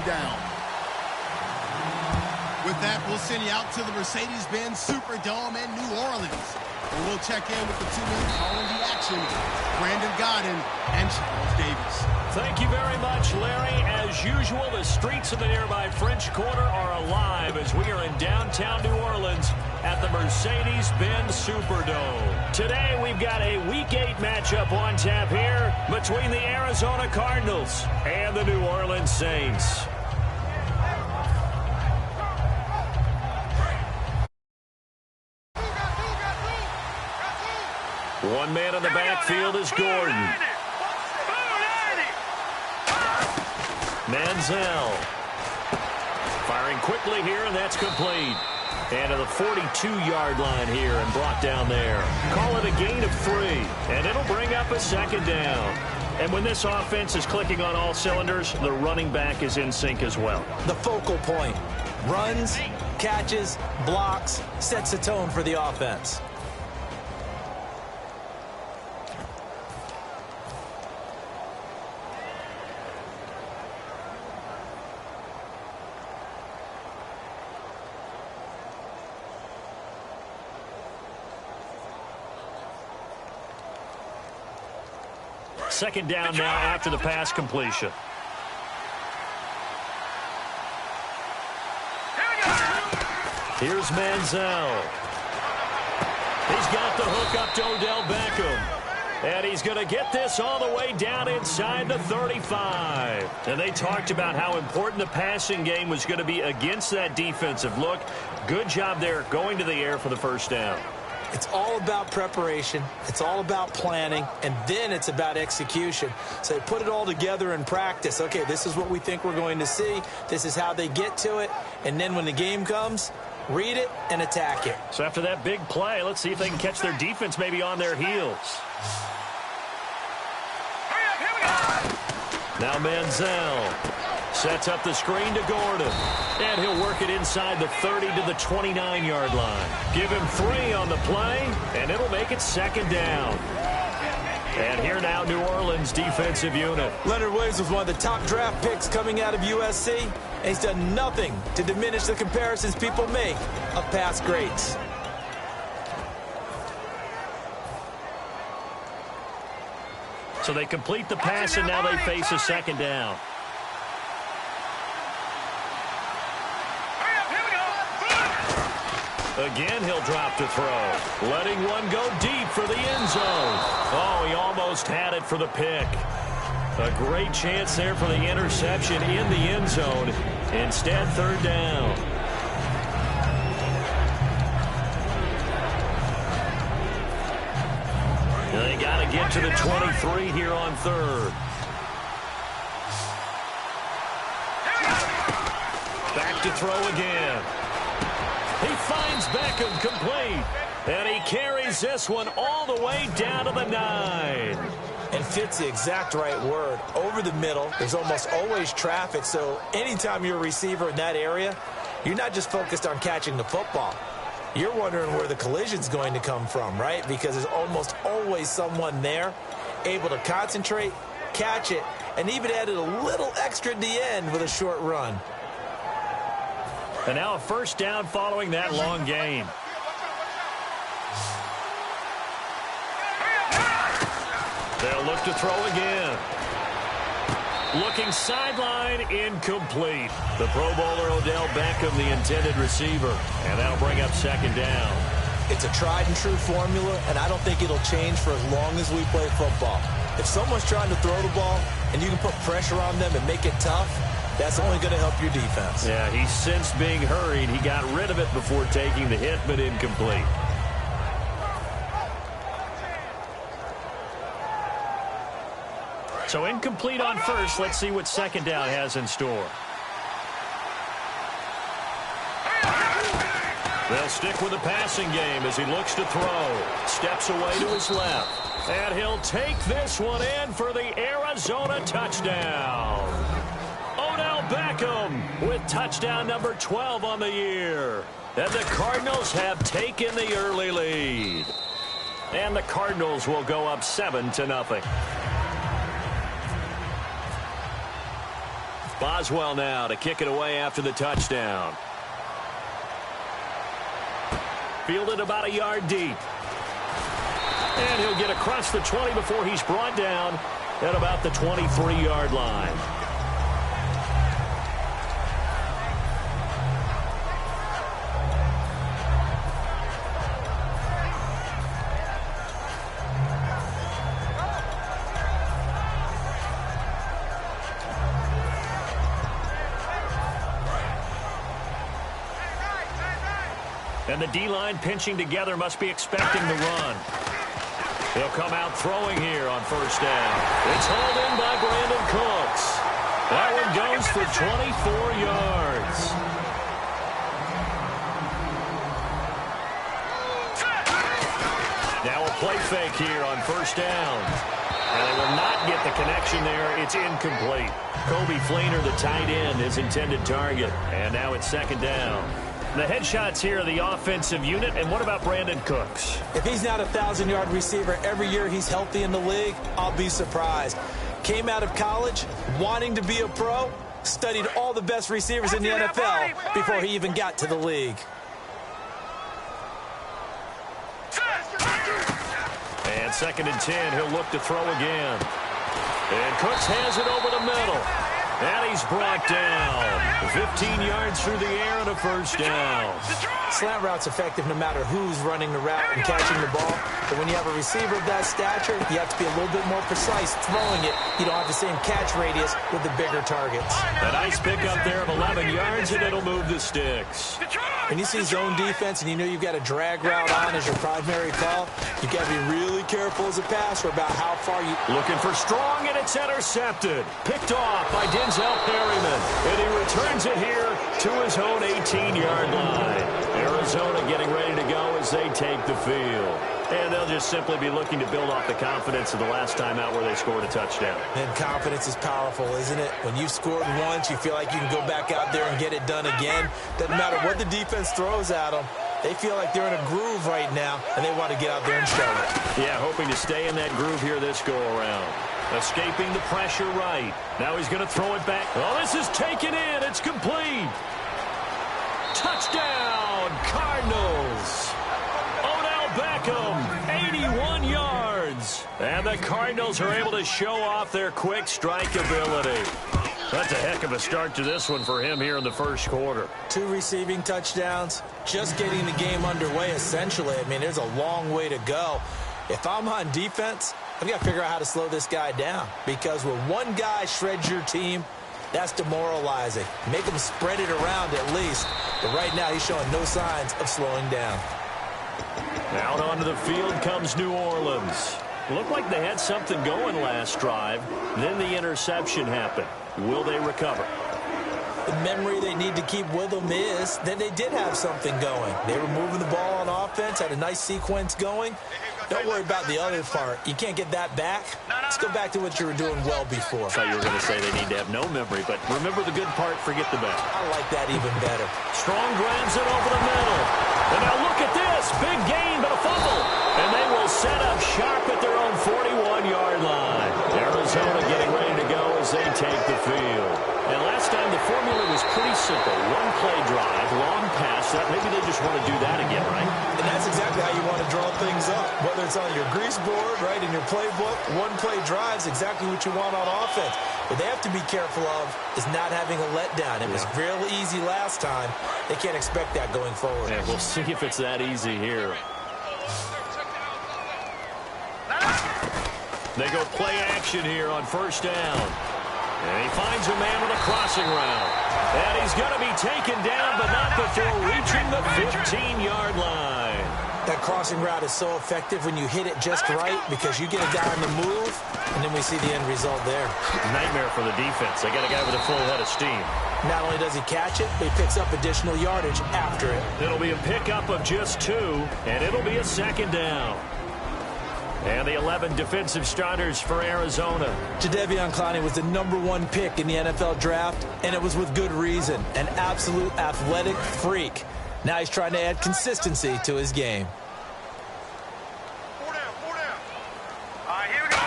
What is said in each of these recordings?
down. With that, we'll send you out to the Mercedes-Benz Superdome in New Orleans. And we'll check in with the two men calling the action, Brandon Godden and Charles Davis. Thank you very much, Larry. As usual, the streets of the nearby French Quarter are alive as we are in downtown New Orleans at the Mercedes-Benz Superdome. Today, we've got a Week 8 matchup on tap here between the Arizona Cardinals and the New Orleans Saints. One man in the backfield is Gordon. Manziel. Firing quickly here, and that's complete. And to the 42-yard line here and brought down there. Call it a gain of 3, and it'll bring up a second down. And when this offense is clicking on all cylinders, the running back is in sync as well. The focal point. Runs, catches, blocks, sets the tone for the offense. Second down now after the pass completion. Here's Manziel. He's got the hook up to Odell Beckham. And he's going to get this all the way down inside the 35. And they talked about how important the passing game was going to be against that defensive look. Good job there going to the air for the first down. It's all about preparation. It's all about planning. And then it's about execution. So they put it all together in practice. Okay, this is what we think we're going to see. This is how they get to it. And then when the game comes, read it and attack it. So after that big play, let's see if they can catch their defense maybe on their heels. Now Manziel sets up the screen to Gordon. And he'll work it inside the 30 to the 29-yard line. Give him 3 on the play, and it'll make it second down. And here now, New Orleans defensive unit. Leonard Williams was one of the top draft picks coming out of USC, and he's done nothing to diminish the comparisons people make of past greats. So they complete the pass, and now they face a second down. Again, he'll drop to throw. Letting one go deep for the end zone. Oh, he almost had it for the pick. A great chance there for the interception in the end zone. Instead, third down. They got to get to the 23 here on third. Back to throw again. He finds Beckham complete. And he carries this one all the way down to the 9. And fits the exact right word. Over the middle, there's almost always traffic. So anytime you're a receiver in that area, you're not just focused on catching the football. You're wondering where the collision's going to come from, right? Because there's almost always someone there able to concentrate, catch it, and even added a little extra at the end with a short run. And now a first down following that long gain. They'll look to throw again. Looking sideline, incomplete. The Pro Bowler Odell Beckham, the intended receiver. And that'll bring up second down. It's a tried and true formula, and I don't think it'll change for as long as we play football. If someone's trying to throw the ball and you can put pressure on them and make it tough, that's only going to help your defense. Yeah, he sensed being hurried. He got rid of it before taking the hit, but incomplete. So incomplete on first. Let's see what second down has in store. They'll stick with the passing game as he looks to throw. Steps away to his left. And he'll take this one in for the Arizona touchdown. Odell Beckham with touchdown number 12 on the year. And the Cardinals have taken the early lead. And the Cardinals will go up 7-0. Boswell now to kick it away after the touchdown. Fielded about a yard deep. And he'll get across the 20 before he's brought down at about the 23-yard line. And the D-line pinching together must be expecting the run. He'll come out throwing here on first down. It's hauled in by Brandon Cooks. That one goes for 24 yards. Now a play fake here on first down. And they will not get the connection there. It's incomplete. Kobe Fleener, the tight end, his intended target. And now it's second down. The headshots here are the offensive unit. And what about Brandon Cooks? If he's not a 1,000-yard receiver every year he's healthy in the league, I'll be surprised. Came out of college wanting to be a pro, studied all the best receivers in the NFL before he even got to the league. And second and 10, he'll look to throw again. And Cooks has it over the middle. And he's brought down. 15 yards through the air and a first down. Slant route's effective no matter who's running the route and catching the ball. But when you have a receiver of that stature, you have to be a little bit more precise throwing it. You don't have the same catch radius with the bigger targets. A nice pickup there of 11 yards, and it'll move the sticks. When you see zone defense and you know you've got a drag route on as your primary call, you've got to be really careful as a passer about how far you... Looking for strong, and it's intercepted. Picked off by Denzel Perryman. And he returns it here to his own 18-yard line. Arizona getting ready to go as they take the field. And they'll just simply be looking to build off the confidence of the last time out where they scored a touchdown. And confidence is powerful, isn't it? When you've scored once, you feel like you can go back out there and get it done again. Doesn't matter what the defense throws at them. They feel like they're in a groove right now, and they want to get out there and show it. Yeah, hoping to stay in that groove here this go-around. Escaping the pressure right. Now he's going to throw it back. Oh, this is taken in. It's complete. Touchdown, Cardinals. Odell Beckham, 81 yards. And the Cardinals are able to show off their quick strike ability. That's a heck of a start to this one for him here in the first quarter. 2 receiving touchdowns, just getting the game underway, essentially. I mean, there's a long way to go. If I'm on defense, I've got to figure out how to slow this guy down, because when one guy shreds your team, that's demoralizing. Make him spread it around at least. But right now, he's showing no signs of slowing down. Out onto the field comes New Orleans. Looked like they had something going last drive. Then the interception happened. Will they recover? The memory they need to keep with them is that they did have something going. They were moving the ball on offense, had a nice sequence going. Don't worry about the other part. You can't get that back. Let's go back to what you were doing well before. I thought you were going to say they need to have no memory, but remember the good part, forget the bad. I like that even better. Strong grabs it over the middle. And now look at this. Big gain, but a fumble. And they will set up sharp at their own 41-yard line. Arizona getting ready to go as they take the field. And last time the formula was pretty simple. One play drive, long pass. Maybe they just want to do that again, right? And that's exactly how you want to draw things up. Whether it's on your grease board, right, in your playbook, one play drive is exactly what you want on offense. What they have to be careful of is not having a letdown. It was real easy last time. They can't expect that going forward. Yeah, we'll see if it's that easy here. They go play action here on first down. And he finds a man with a crossing route. And he's going to be taken down, but not before reaching the 15-yard line. That crossing route is so effective when you hit it just right, because you get a guy on the move, and then we see the end result there. Nightmare for the defense. They got a guy with a full head of steam. Not only does he catch it, but he picks up additional yardage after it. It'll be a pickup of just 2, and it'll be a second down. And the 11 defensive starters for Arizona. Jadeveon Clowney was the #1 pick in the NFL draft, and it was with good reason. An absolute athletic freak. Now he's trying to add consistency to his game. 4 down. All right, here we go.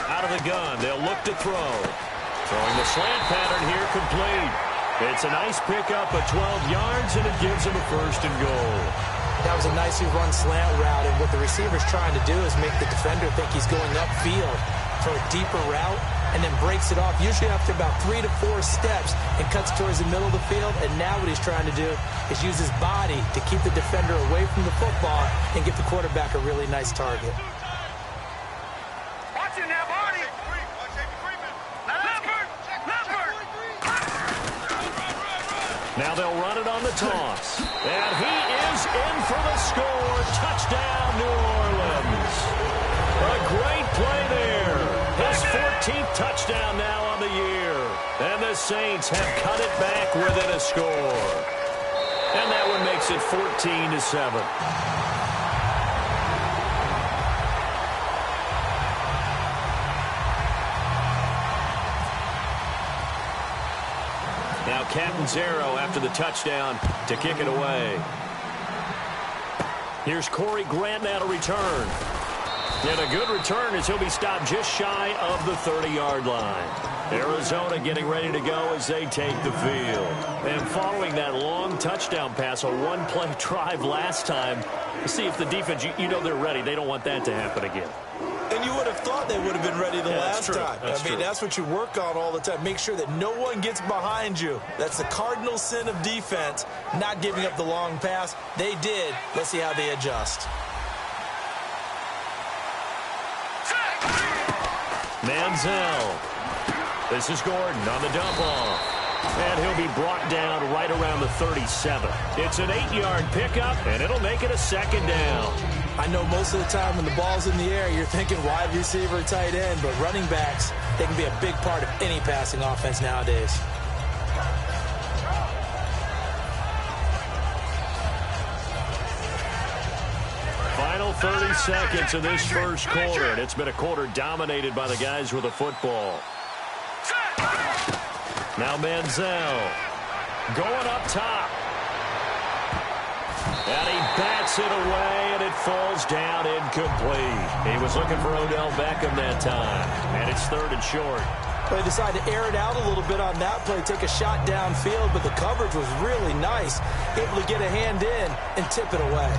Out of the gun, they'll look to throw. Throwing the slant pattern here, complete. It's a nice pickup of 12 yards, and it gives him a first and goal. That was a nicely run slant route, and what the receiver's trying to do is make the defender think he's going upfield for a deeper route, and then breaks it off, usually after about 3 to 4 steps, and cuts towards the middle of the field. And now what he's trying to do is use his body to keep the defender away from the football and give the quarterback a really nice target. Watch it now, Barney. Now they'll run it on the toss. And he is in for the score. Touchdown, New Orleans. A great play there. His 14th touchdown now on the year. And the Saints have cut it back within a score. And that one makes it 14-7. Now Catanzaro after the touchdown to kick it away. Here's Corey Grant now to return. And a good return as he'll be stopped just shy of the 30-yard line. Arizona getting ready to go as they take the field. And following that long touchdown pass, a one-play drive last time, to see if the defense, you know they're ready. They don't want that to happen again. And you would have thought they would have been ready the last time. I mean, that's what you work on all the time. Make sure that no one gets behind you. That's the cardinal sin of defense, not giving up the long pass. They did. Let's see how they adjust. Manziel. This is Gordon on the dump off. And he'll be brought down right around the 37. It's an 8-yard pickup, and it'll make it a second down. I know most of the time when the ball's in the air, you're thinking wide receiver, tight end, but running backs, they can be a big part of any passing offense nowadays. Final 30 seconds of this first quarter, and it's been a quarter dominated by the guys with the football. Now Manziel going up top. And he bats it away, and it falls down incomplete. He was looking for Odell Beckham that time, and it's 3rd and short. They decided to air it out a little bit on that play, take a shot downfield, but the coverage was really nice, able to get a hand in and tip it away.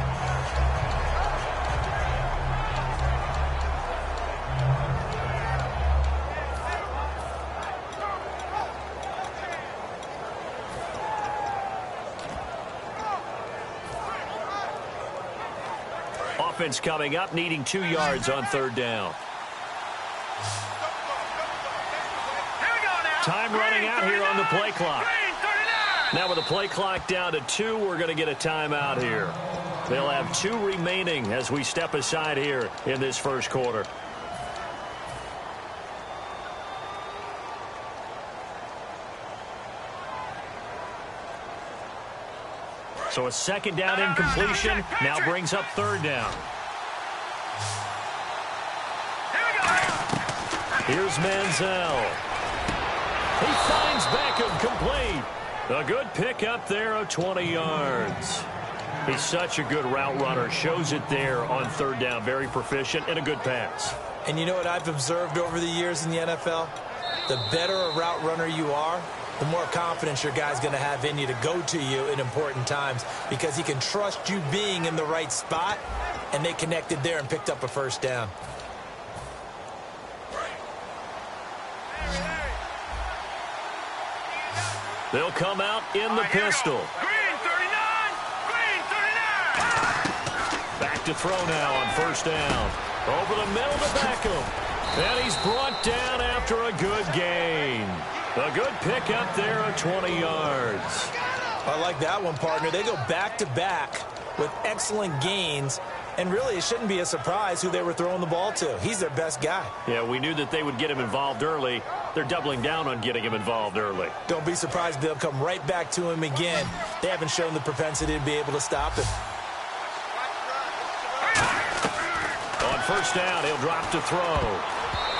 Offense coming up, needing 2 yards on 3rd down. Time running out here on the play clock. Now with the play clock down to 2, we're going to get a timeout here. They'll have 2 remaining as we step aside here in this first quarter. So a second down incompletion now brings up 3rd down. Here's Manziel. He finds Beckham complete. A good pickup there of 20 yards. He's such a good route runner. Shows it there on 3rd down. Very proficient and a good pass. And you know what I've observed over the years in the NFL? The better a route runner you are, the more confidence your guy's going to have in you to go to you in important times because he can trust you being in the right spot, and they connected there and picked up a first down. They'll come out in the pistol. Green 39! Green 39! Back to throw now on 1st down. Over the middle to Beckham. And he's brought down after a good gain. A good pickup there of 20 yards. I like that one, partner. They go back-to-back with excellent gains, and really it shouldn't be a surprise who they were throwing the ball to. He's their best guy. Yeah, we knew that they would get him involved early. They're doubling down on getting him involved early. Don't be surprised if they'll come right back to him again. They haven't shown the propensity to be able to stop him. On 1st down, he'll drop to throw.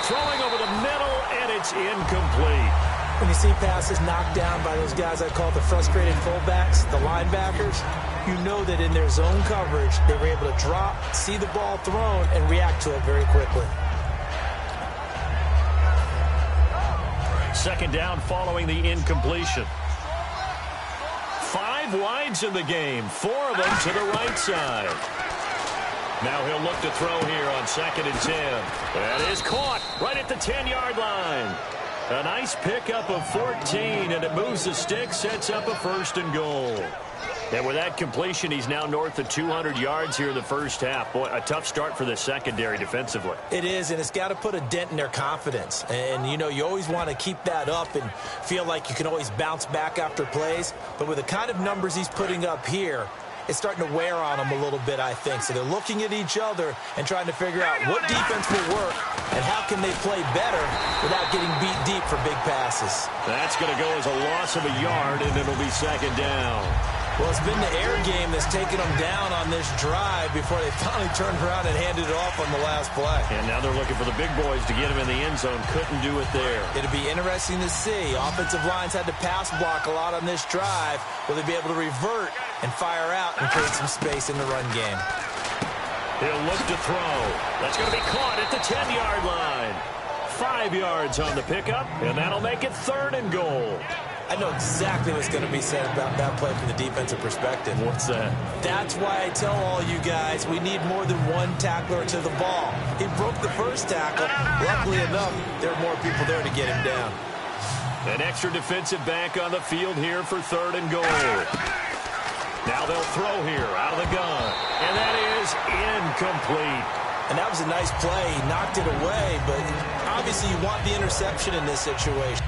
Throwing over the middle, and it's incomplete. When you see passes knocked down by those guys I call the frustrated fullbacks, the linebackers, you know that in their zone coverage, they were able to drop, see the ball thrown, and react to it very quickly. Second down following the incompletion. 5 wides in the game, 4 of them to the right side. Now he'll look to throw here on 2nd and 10. That is caught right at the 10-yard line. A nice pickup of 14, and it moves the stick, sets up a 1st and goal. And with that completion, he's now north of 200 yards here in the first half. Boy, a tough start for the secondary defensively. It is, and it's got to put a dent in their confidence. And, you know, you always want to keep that up and feel like you can always bounce back after plays. But with the kind of numbers he's putting up here, it's starting to wear on them a little bit, I think. So they're looking at each other and trying to figure out what defense will work and how can they play better without getting beat deep for big passes. That's going to go as a loss of a yard, and it'll be 2nd down. Well, it's been the air game that's taken them down on this drive before they finally turned around and handed it off on the last play. And now they're looking for the big boys to get him in the end zone. Couldn't do it there. It'll be interesting to see. Offensive lines had to pass block a lot on this drive. Will they be able to revert and fire out and create some space in the run game? He'll look to throw. That's going to be caught at the 10-yard line. 5 yards on the pickup, and that'll make it 3rd and goal. I know exactly what's going to be said about that play from the defensive perspective. What's that? That's why I tell all you guys we need more than one tackler to the ball. He broke the first tackle. Luckily enough, there are more people there to get him down. An extra defensive back on the field here for 3rd and goal. Now they'll throw here out of the gun. And that is incomplete. And that was a nice play. He knocked it away, but obviously you want the interception in this situation.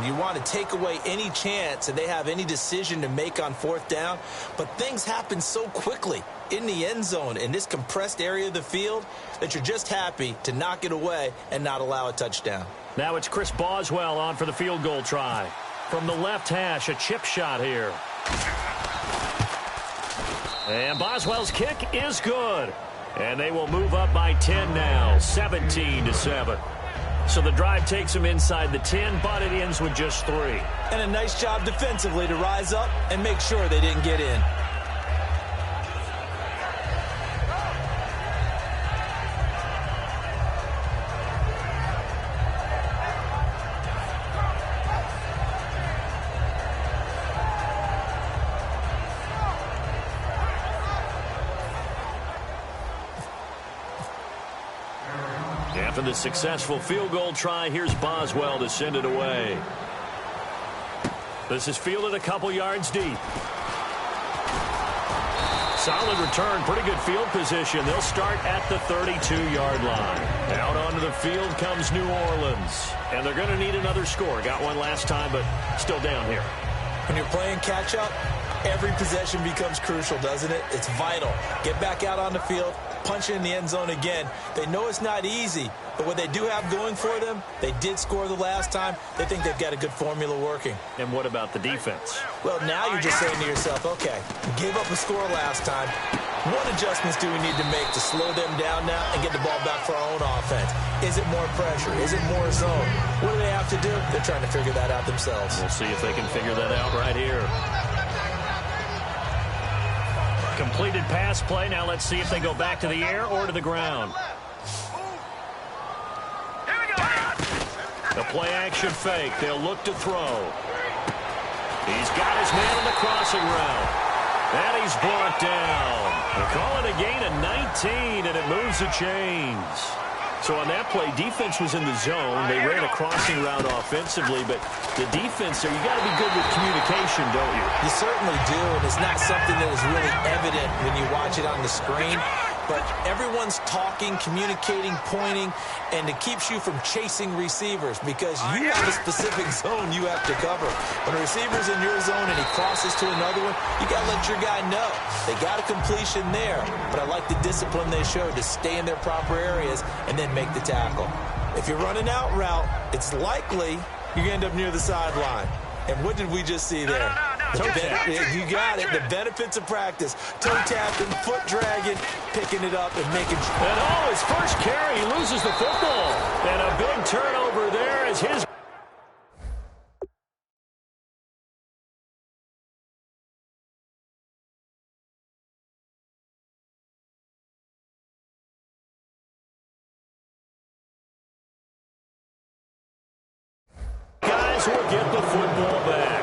You want to take away any chance that they have any decision to make on 4th down, but things happen so quickly in the end zone in this compressed area of the field that you're just happy to knock it away and not allow a touchdown. Now it's Chris Boswell on for the field goal try. From the left hash, a chip shot here. And Boswell's kick is good. And they will move up by 10 now, 17-7. So the drive takes them inside the 10, but it ends with just 3. And a nice job defensively to rise up and make sure they didn't get in. After the successful field goal try, here's Boswell to send it away. This is fielded a couple yards deep. Solid return, pretty good field position. They'll start at the 32-yard line. Out onto the field comes New Orleans. And they're going to need another score. Got one last time, but still down here. When you're playing catch-up, every possession becomes crucial, doesn't it? It's vital. Get back out on the field, punch it in the end zone again. They know it's not easy, but what they do have going for them, they did score the last time. They think they've got a good formula working. And what about the defense? Well, now you're just saying to yourself, okay, we gave up a score last time. What adjustments do we need to make to slow them down now and get the ball back for our own offense? Is it more pressure? Is it more zone? What do they have to do? They're trying to figure that out themselves. We'll see if they can figure that out right here. Completed pass play. Now let's see if they go back to the air or to the ground. Here we go. The play action fake. They'll look to throw. He's got his man on the crossing route. And he's brought down. They call it a gain of 19, and it moves the chains. So on that play, defense was in the zone. They ran a crossing route offensively, but the defense there, you got to be good with communication, don't you? You certainly do, and it's not something that is really evident when you watch it on the screen. But everyone's talking, communicating, pointing, and it keeps you from chasing receivers because you have a specific zone you have to cover. When a receiver's in your zone and he crosses to another one, you got to let your guy know. They got a completion there, but I like the discipline they showed to stay in their proper areas and then make the tackle. If you're running out route, it's likely you're going to end up near the sideline. And what did we just see there? You got it. The benefits of practice. Toe tapping, foot dragging, picking it up and making sure. And his first carry, he loses the football. And a big turnover there as his... Guys will get the football back.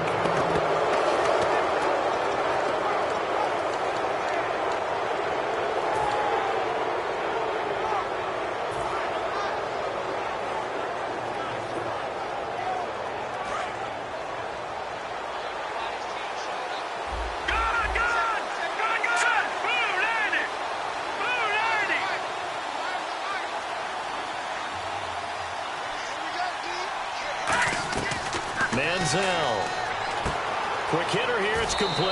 Quick hitter here, it's complete.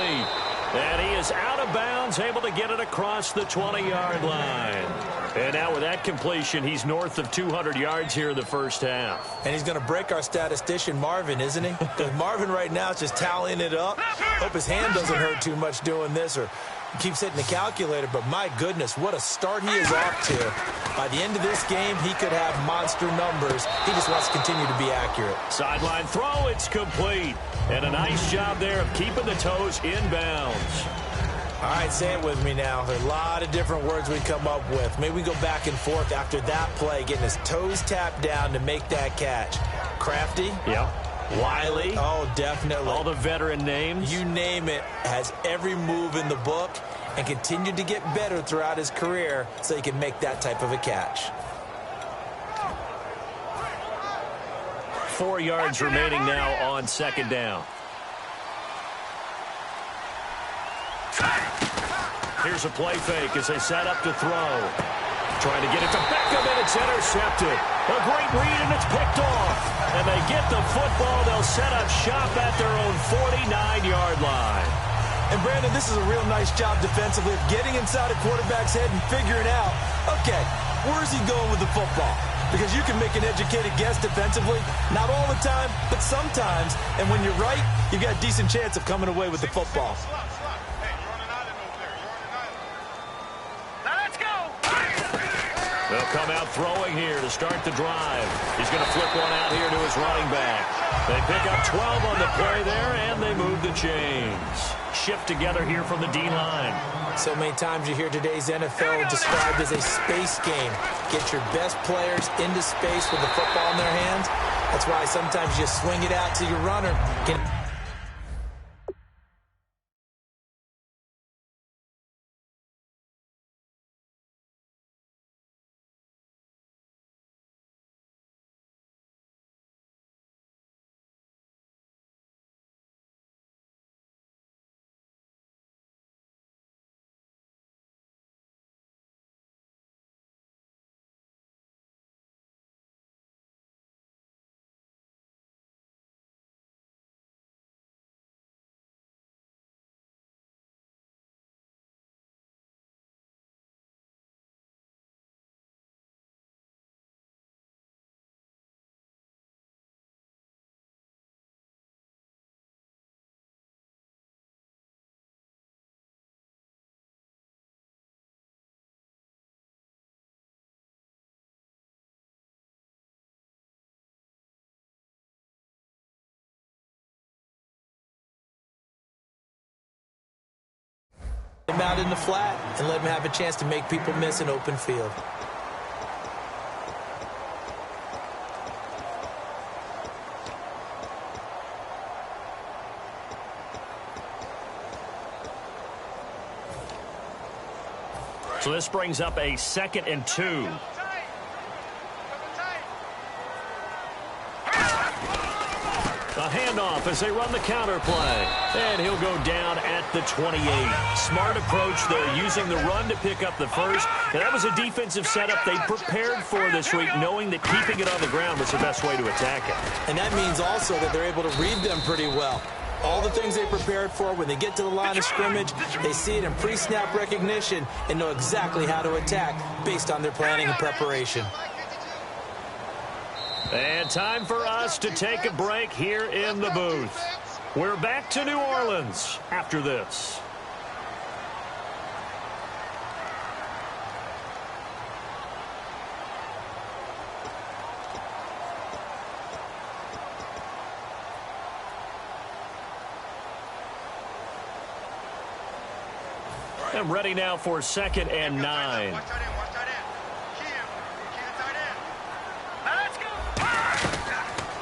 And he is out of bounds, able to get it across the 20-yard line. And now with that completion, he's north of 200 yards here in the first half. And he's going to break our statistician, Marvin, isn't he? Because Marvin right now is just tallying it up. Hope his hand doesn't hurt too much doing this or keeps hitting the calculator. But my goodness, what a start he is off to. By the end of this game, he could have monster numbers. He just wants to continue to be accurate. Sideline throw, it's complete. And a nice job there of keeping the toes inbounds. All right, say it with me now. There are a lot of different words we come up with. Maybe we go back and forth after that play, getting his toes tapped down to make that catch. Crafty? Yeah. Wiley? Oh, definitely. All the veteran names? You name it. Has every move in the book and continued to get better throughout his career so he can make that type of a catch. 4 yards remaining now on second down. Here's a play fake as they set up to throw. Trying to get it to Beckham, and it's intercepted. A great read, and it's picked off. And they get the football. They'll set up shop at their own 49-yard line. And, Brandon, this is a real nice job defensively of getting inside a quarterback's head and figuring out, okay, where's he going with the football? Because you can make an educated guess defensively, not all the time, but sometimes. And when you're right, you've got a decent chance of coming away with the football. They'll come out throwing here to start the drive. He's going to flip one out here to his running back. They pick up 12 on the play there, and they move the chains. Shift together here from the D-line. So many times you hear today's NFL described as a space game. Get your best players into space with the football in their hands. That's why sometimes you swing it out to your runner. Him out in the flat and let him have a chance to make people miss an open field. So this brings up a 2nd and 2. A handoff as they run the counter play. And he'll go down at the 28. Smart approach there, using the run to pick up the first. And that was a defensive setup they prepared for this week, knowing that keeping it on the ground was the best way to attack it. And that means also that they're able to read them pretty well. All the things they prepared for, when they get to the line of scrimmage, they see it in pre-snap recognition and know exactly how to attack based on their planning and preparation. And time for us to take a break here in the booth. We're back to New Orleans after this. And ready now for 2nd and 9.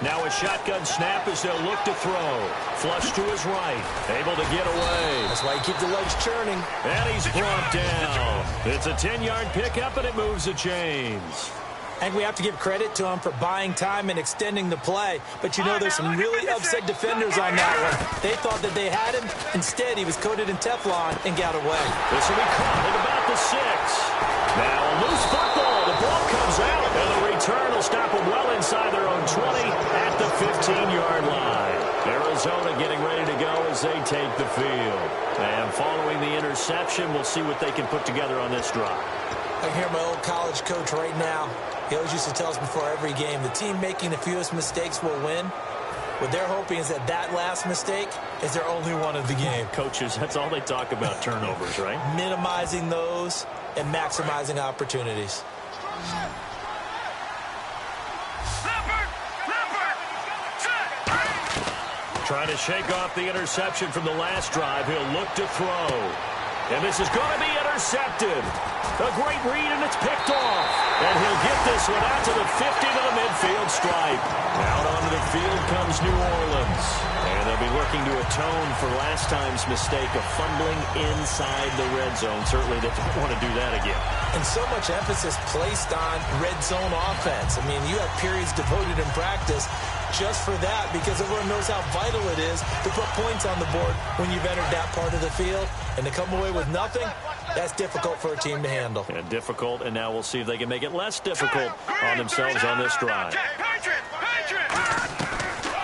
Now a shotgun snap as they'll look to throw. Flush to his right. Able to get away. That's why you keep the legs churning. And he's brought down. It's a 10-yard pickup, and it moves the chains. And we have to give credit to him for buying time and extending the play. But you know there's some really upset defenders on that one. They thought that they had him. Instead, he was coated in Teflon and got away. This will be caught at about the 6. Now a loose football. The ball comes out. And the return will stop them well inside their own 20 at the 15-yard line. Arizona getting ready to go as they take the field. And following the interception, we'll see what they can put together on this drive. I hear my old college coach right now. He always used to tell us before every game, the team making the fewest mistakes will win. What they're hoping is that that last mistake is their only one of the game. Coaches, that's all they talk about, turnovers, right? Minimizing those and maximizing opportunities. Trying to shake off the interception from the last drive. He'll look to throw. And this is going to be intercepted. A great read, and it's picked off. And he'll get this one out to the 50 to the midfield stripe. Out onto the field comes New Orleans. And they'll be looking to atone for last time's mistake of fumbling inside the red zone. Certainly they don't want to do that again. And so much emphasis placed on red zone offense. I mean, you have periods devoted in practice just for that, because everyone knows how vital it is to put points on the board when you've entered that part of the field. And to come away with nothing, that's difficult for a team to handle. And difficult, and now we'll see if they can make it less difficult on themselves on this drive.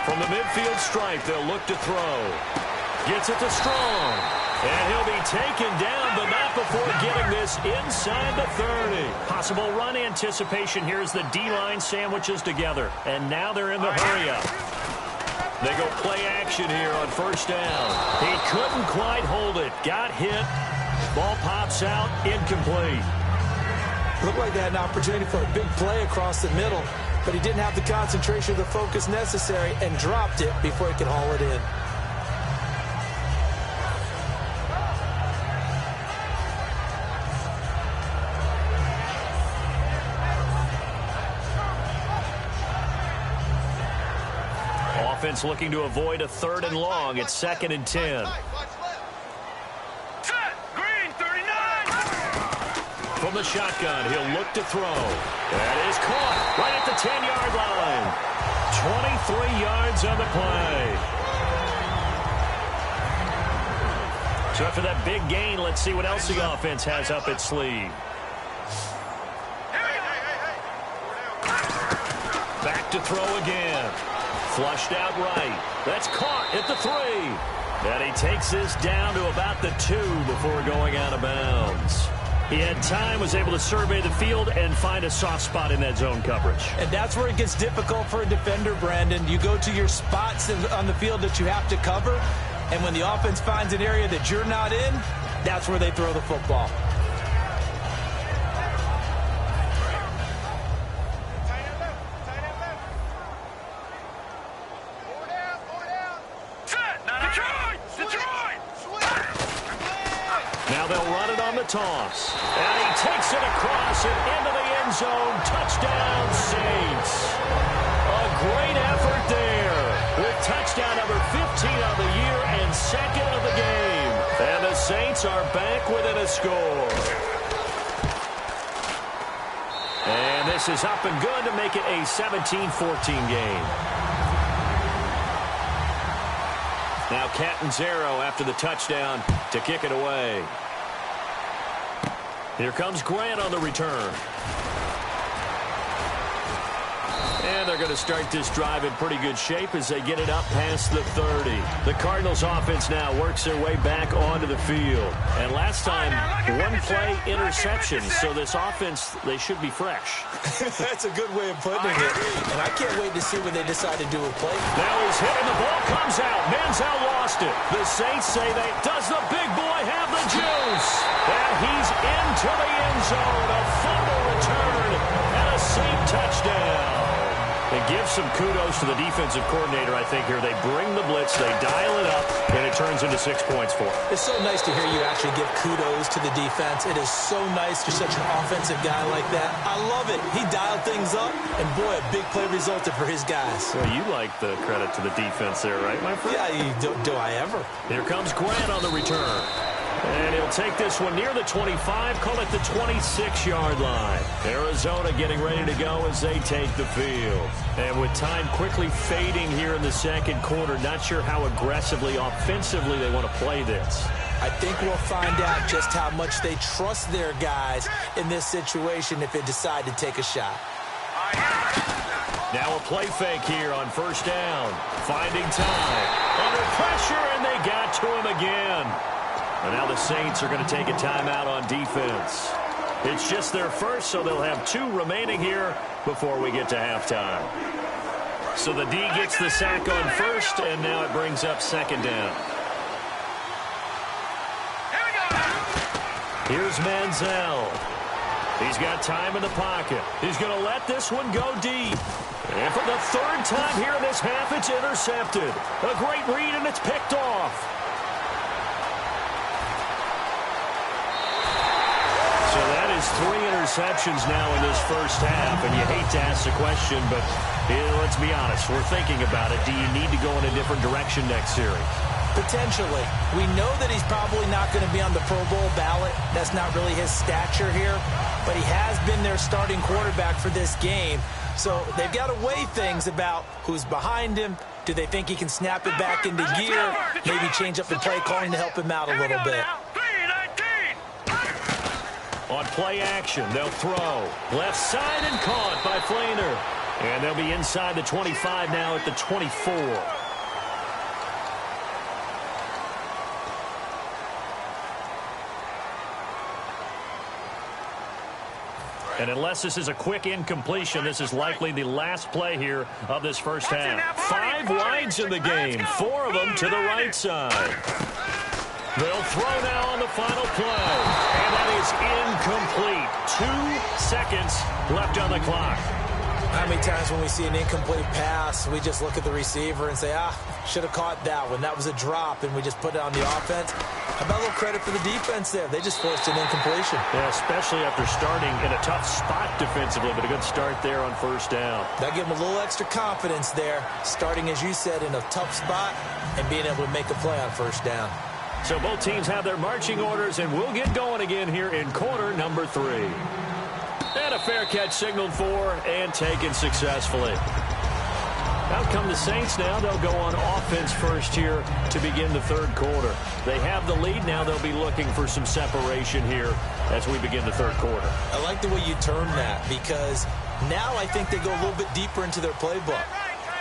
From the midfield stripe, they'll look to throw. Gets it to Strong. And he'll be taken down, but not before getting this inside the 30. Possible run anticipation here as the D-line sandwiches together. And now they're in the hurry-up. They go play action here on first down. He couldn't quite hold it. Got hit. Ball pops out. Incomplete. Looked like they had an opportunity for a big play across the middle, but he didn't have the concentration or the focus necessary and dropped it before he could haul it in. Offense looking to avoid a 3rd and long. It's 2nd and 10. Green, 39. From the shotgun, he'll look to throw. That is caught right at the 10-yard line. 23 yards on the play. So after that big gain, let's see what else the offense has up its sleeve. Back to throw again. Flushed out right. That's caught at the 3. And he takes this down to about the 2 before going out of bounds. He had time, was able to survey the field and find a soft spot in that zone coverage. And that's where it gets difficult for a defender, Brandon. You go to your spots on the field that you have to cover, and when the offense finds an area that you're not in, that's where they throw the football. Toss. And he takes it across and into the end zone. Touchdown, Saints. A great effort there with touchdown number 15 of the year and 2nd of the game. And the Saints are back within a score. this is up and good to make it a 17-14 game. Now Catanzaro after the touchdown to kick it away. Here comes Grant on the return. And they're going to start this drive in pretty good shape as they get it up past the 30. The Cardinals offense now works their way back onto the field. And last time, one play interception. So this offense, they should be fresh. That's a good way of putting it. And I can't wait to see what they decide to do with play. Now he's hit and the ball comes out. Manziel lost it. The Saints say they, does the big boy have the juice? And he's into the end zone. A fumble return and a Saint touchdown. And give some kudos to the defensive coordinator, I think, here. They bring the blitz, they dial it up, and it turns into 6 points for them. It's so nice to hear you actually give kudos to the defense. It is so nice. You're such an offensive guy like that. I love it. He dialed things up, and boy, a big play resulted for his guys. Well, you like the credit to the defense there, right, my friend? Yeah, do I ever? Here comes Grant on the return. And he'll take this one near the 25, call it the 26-yard line. Arizona getting ready to go as they take the field. And with time quickly fading here in the second quarter, not sure how aggressively, offensively they want to play this. I think we'll find out just how much they trust their guys in this situation if they decide to take a shot. Now a play fake here on first down. Finding time. Under pressure, and they got to him again. And now the Saints are going to take a timeout on defense. It's just their first, so they'll have 2 remaining here before we get to halftime. So the D gets the sack on first, and now it brings up second down. Here's Manziel. He's got time in the pocket. He's going to let this one go deep. And for the 3rd time here in this half, it's intercepted. A great read, and it's picked off. So that is 3 interceptions now in this first half, and you hate to ask the question, but let's be honest, we're thinking about it. Do you need to go in a different direction next series? Potentially. We know that he's probably not going to be on the Pro Bowl ballot. That's not really his stature here, but he has been their starting quarterback for this game. So they've got to weigh things about who's behind him. Do they think he can snap it back into gear? Maybe change up the play calling to help him out a little bit. On play action, they'll throw. Left side and caught by Flainer. And they'll be inside the 25 now at the 24. And unless this is a quick incompletion, this is likely the last play here of this first half. 5 wides in the game, 4 of them to the right side. They'll throw now on the final play. And that is incomplete. 2 seconds left on the clock. How many times when we see an incomplete pass, we just look at the receiver and say, should have caught that one. That was a drop, and we just put it on the offense. How about a little credit for the defense there? They just forced an incompletion. Yeah, especially after starting in a tough spot defensively, but a good start there on first down. That gave them a little extra confidence there, starting, as you said, in a tough spot and being able to make a play on first down. So both teams have their marching orders, and we'll get going again here in quarter number 3. And a fair catch signaled for and taken successfully. Out come the Saints now. They'll go on offense first here to begin the third quarter. They have the lead. Now they'll be looking for some separation here as we begin the third quarter. I like the way you term that, because now I think they go a little bit deeper into their playbook.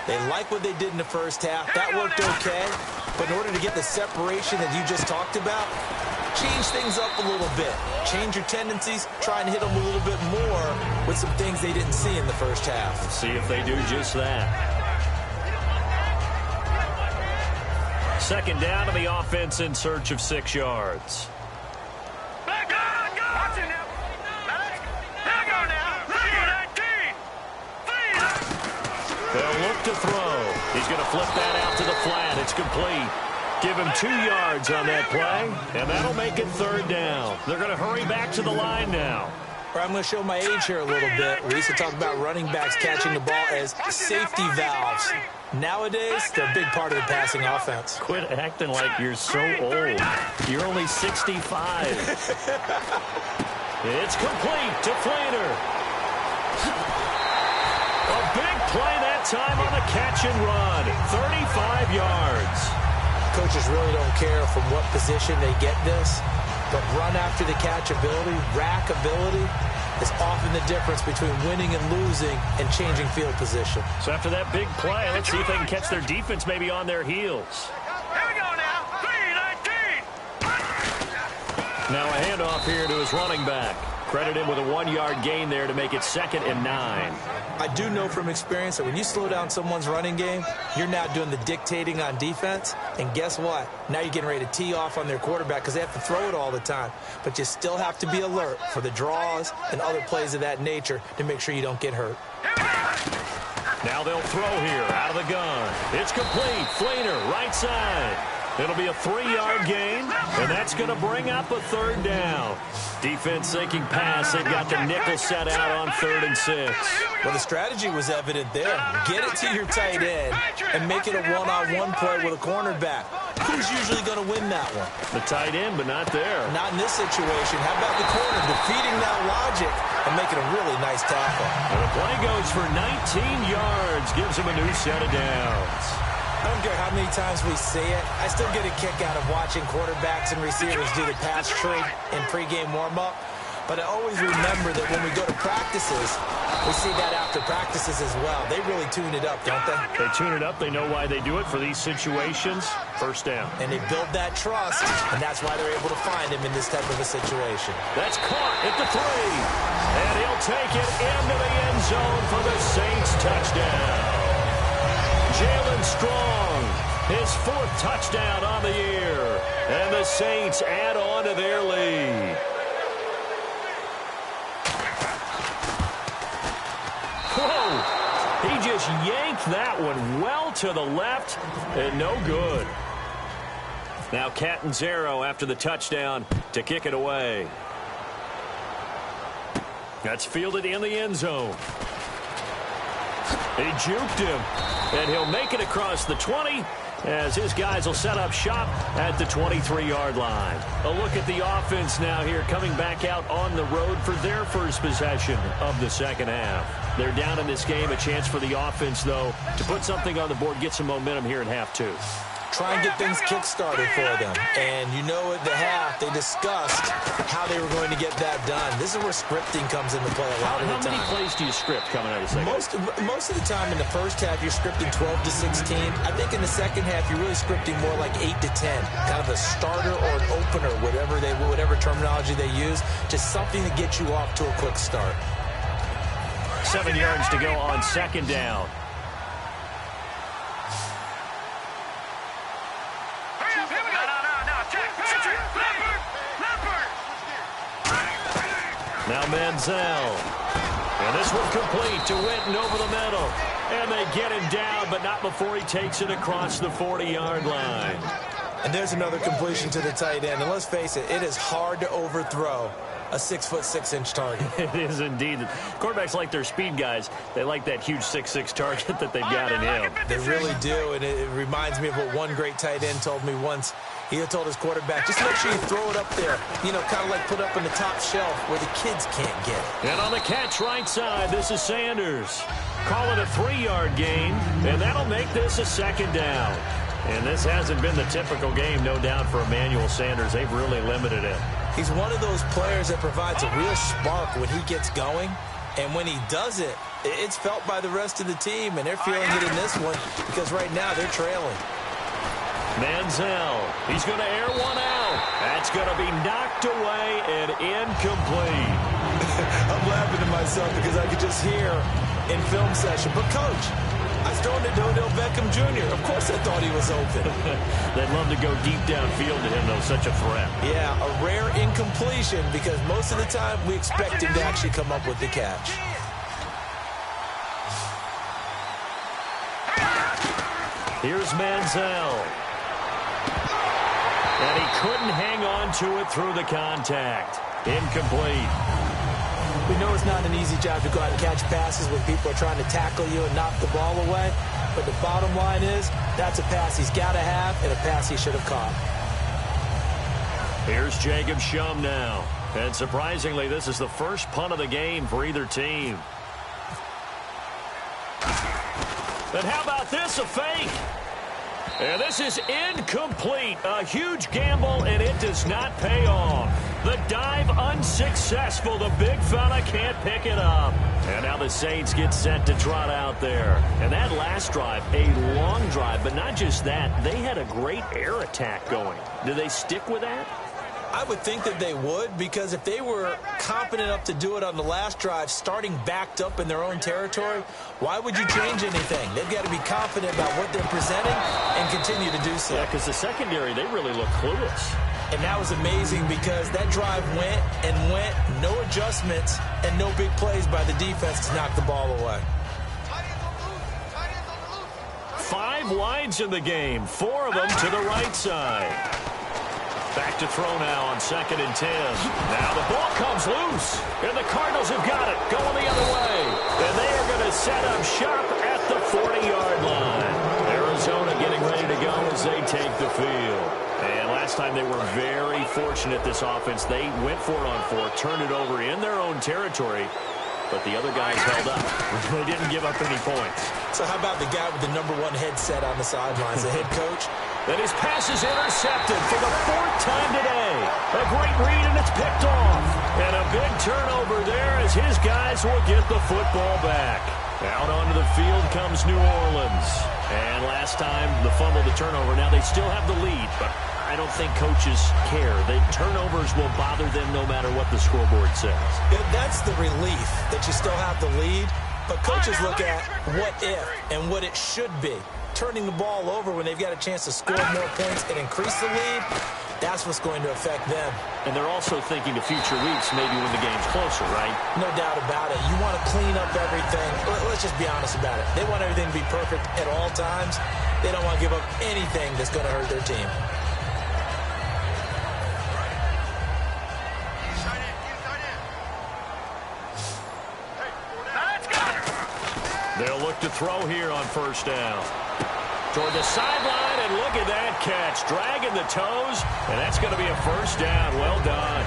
They like what they did in the first half. That worked okay. But in order to get the separation that you just talked about, change things up a little bit. Change your tendencies. Try and hit them a little bit more with some things they didn't see in the first half. Let's see if they do just that. Second down to the offense in search of 6 yards. They'll look to throw. He's going to flip that out to the flat. It's complete. Give him 2 yards on that play, and that'll make it third down. They're going to hurry back to the line now. I'm going to show my age here a little bit. We used to talk about running backs catching the ball as safety valves. Nowadays, they're a big part of the passing offense. Quit acting like you're so old. You're only 65. It's complete to Flainer. time on the catch and run. 35 yards. Coaches really don't care from what position they get this, but run after the catch ability, rack ability, is often the difference between winning and losing and changing field position. So after that big play, let's see if they can catch their defense maybe on their heels. Here we go now. 3-19. Now a handoff here to his running back. Credit him with a 1-yard gain there to make it 2nd and 9. I do know from experience that when you slow down someone's running game, you're now doing the dictating on defense. And guess what? Now you're getting ready to tee off on their quarterback because they have to throw it all the time. But you still have to be alert for the draws and other plays of that nature to make sure you don't get hurt. Now they'll throw here out of the gun. It's complete. Fleener, right side. It'll be a 3-yard gain, and that's going to bring up a 3rd down. Defense thinking pass. They've got the nickel set out on 3rd and 6. Well, the strategy was evident there. Get it to your tight end and make it a one-on-one play with a cornerback. Who's usually going to win that one? The tight end, but not there. Not in this situation. How about the corner defeating that logic and making a really nice tackle? And the play goes for 19 yards. Gives him a new set of downs. I don't care how many times we see it. I still get a kick out of watching quarterbacks and receivers do the pass tree in pregame warm-up. But I always remember that when we go to practices, we see that after practices as well. They really tune it up, don't they? They tune it up. They know why they do it for these situations. 1st down. And they build that trust, and that's why they're able to find him in this type of a situation. That's caught at the 3. And he'll take it into the end zone for the Saints touchdown. Jalen Strong, his 4th touchdown on the year. And the Saints add on to their lead. Whoa! He just yanked that one well to the left and no good. Now Catanzaro after the touchdown to kick it away. That's fielded in the end zone. He juked him, and he'll make it across the 20 as his guys will set up shop at the 23-yard line. A look at the offense now here coming back out on the road for their first possession of the 2nd half. They're down in this game. A chance for the offense, though, to put something on the board, get some momentum here in half 2. Try and get things kick-started for them. And you know at the half, they discussed how they were going to get that done. This is where scripting comes into play a lot of the time. How many plays do you script coming out of the second? Most of the time in the first half, you're scripting 12 to 16. I think in the second half, you're really scripting more like 8 to 10. Kind of a starter or an opener, whatever terminology they use. Just something to get you off to a quick start. 7 yards to go on 2nd down. Now Manziel. And this one complete to Witten over the middle. And they get him down, but not before he takes it across the 40-yard line. And there's another completion to the tight end. And let's face it, it is hard to overthrow a 6'6" target. It is indeed. Quarterbacks like their speed guys. They like that huge 6'6" target that they've got in him. They really do, and it reminds me of what one great tight end told me once. He had told his quarterback, just make sure you throw it up there. You know, kind of like put up on the top shelf where the kids can't get it. And on the catch right side, this is Sanders. Call it a 3-yard gain, and that'll make this a 2nd down. And this hasn't been the typical game, no doubt, for Emmanuel Sanders. They've really limited him. He's one of those players that provides a real spark when he gets going. And when he does it, it's felt by the rest of the team. And they're feeling it in this one because right now they're trailing. Manziel, he's going to air one out. That's going to be knocked away and incomplete. I'm laughing to myself because I could just hear in film session. But, Coach, I was throwing to Odell Beckham Jr. Of course I thought he was open. They'd love to go deep downfield to him, though. Such a threat. Yeah, a rare incompletion because most of the time we expect him to actually come up with the catch. Here's Manziel. And he couldn't hang on to it through the contact. Incomplete. We know it's not an easy job to go out and catch passes when people are trying to tackle you and knock the ball away. But the bottom line is, that's a pass he's got to have and a pass he should have caught. Here's Jacob Shum now. And surprisingly, this is the first punt of the game for either team. And how about this, a fake? And this is incomplete. A huge gamble, and it does not pay off. The dive unsuccessful. The big fella can't pick it up. And now the Saints get set to trot out there. And that last drive, a long drive, but not just that. They had a great air attack going. Do they stick with that? I would think that they would, because if they were confident enough to do it on the last drive, starting backed up in their own territory, why would you change anything? They've got to be confident about what they're presenting and continue to do so. Yeah, because the secondary, they really look clueless. And that was amazing because that drive went and went, no adjustments, and no big plays by the defense to knock the ball away. 5 wides in the game, 4 of them to the right side. Back to throw now on 2nd and 10. Now the ball comes loose, and the Cardinals have got it going the other way. And they are going to set up shop at the 40-yard line. Arizona getting ready to go as they take the field. And last time they were very fortunate, this offense. They went for it on 4, turned it over in their own territory, but the other guys held up. They didn't give up any points. So how about the guy with the #1 headset on the sidelines, the head coach? And his pass is intercepted for the 4th time today. A great read, and it's picked off. And a big turnover there as his guys will get the football back. Out onto the field comes New Orleans. And last time, the fumble, the turnover. Now they still have the lead, but I don't think coaches care. The turnovers will bother them no matter what the scoreboard says. That's the relief that you still have the lead. But coaches look at what if and what it should be. Turning the ball over when they've got a chance to score more points and increase the lead, that's what's going to affect them. And they're also thinking to future weeks, maybe when the game's closer, right? No doubt about it. You want to clean up everything. Let's just be honest about it. They want everything to be perfect at all times. They don't want to give up anything that's going to hurt their team. They'll look to throw here on 1st down. Toward the sideline, and look at that catch. Dragging the toes, and that's going to be a 1st down. Well done.